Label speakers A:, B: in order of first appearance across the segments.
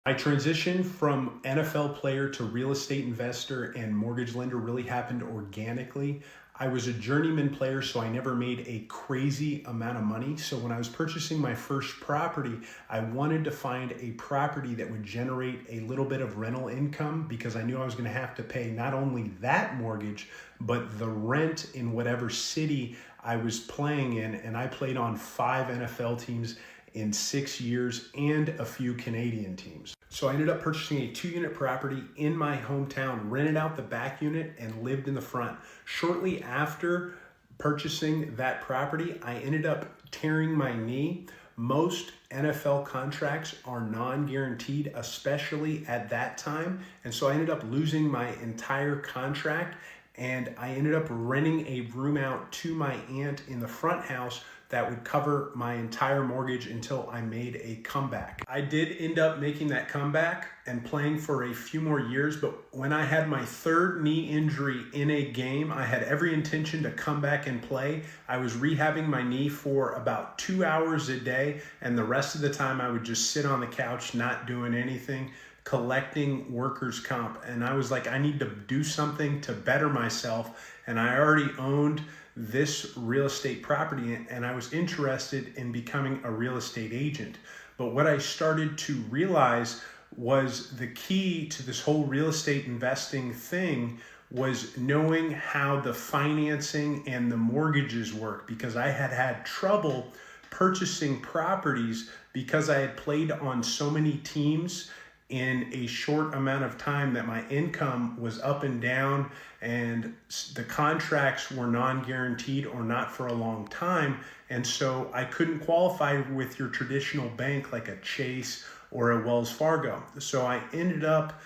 A: My transition from NFL player to real estate investor and mortgage lender really happened organically. I was a journeyman player, so I never made a crazy amount of money. So when I was purchasing my first property, I wanted to find a property that would generate a little bit of rental income because I knew I was going to have to pay not only that mortgage, but the rent in whatever city I was playing in. And I played on 5 NFL teams in 6 years and a few Canadian teams. So I ended up purchasing a 2-unit property in my hometown, rented out the back unit, and lived in the front. Shortly after purchasing that property, I ended up tearing my knee. Most NFL contracts are non-guaranteed, especially at that time. And so I ended up losing my entire contract, and I ended up renting a room out to my aunt in the front house that would cover my entire mortgage until I made a comeback. I did end up making that comeback and playing for a few more years, but when I had my third knee injury in a game, I had every intention to come back and play. I was rehabbing my knee for about 2 hours a day, and the rest of the time I would just sit on the couch not doing anything, collecting workers' comp. And I was like, I need to do something to better myself. And I already owned this real estate property, and I was interested in becoming a real estate agent. But what I started to realize was the key to this whole real estate investing thing was knowing how the financing and the mortgages work, because I had had trouble purchasing properties because I had played on so many teams in a short amount of time that my income was up and down, and the contracts were non-guaranteed or not for a long time. And so I couldn't qualify with your traditional bank like a Chase or a Wells Fargo. So I ended up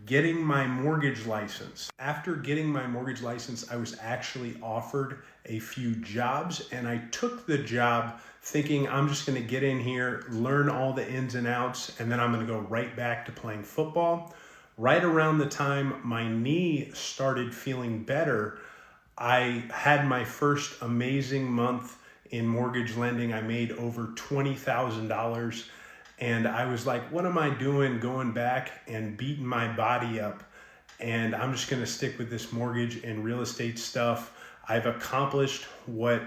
A: getting my mortgage license. After getting my mortgage license, I was actually offered a few jobs, and I took the job thinking I'm just going to get in here, learn all the ins and outs, and then I'm going to go right back to playing football. Right around the time my knee started feeling better, I had my first amazing month in mortgage lending. I made over $20,000. And I was like, what am I doing going back and beating my body up? And I'm just going to stick with this mortgage and real estate stuff. I've accomplished what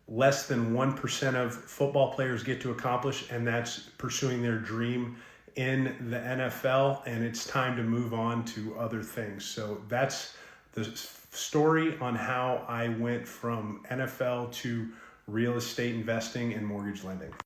A: less than 1% of football players get to accomplish, and that's pursuing their dream in the NFL. And it's time to move on to other things. So that's the story on how I went from NFL to real estate investing and mortgage lending.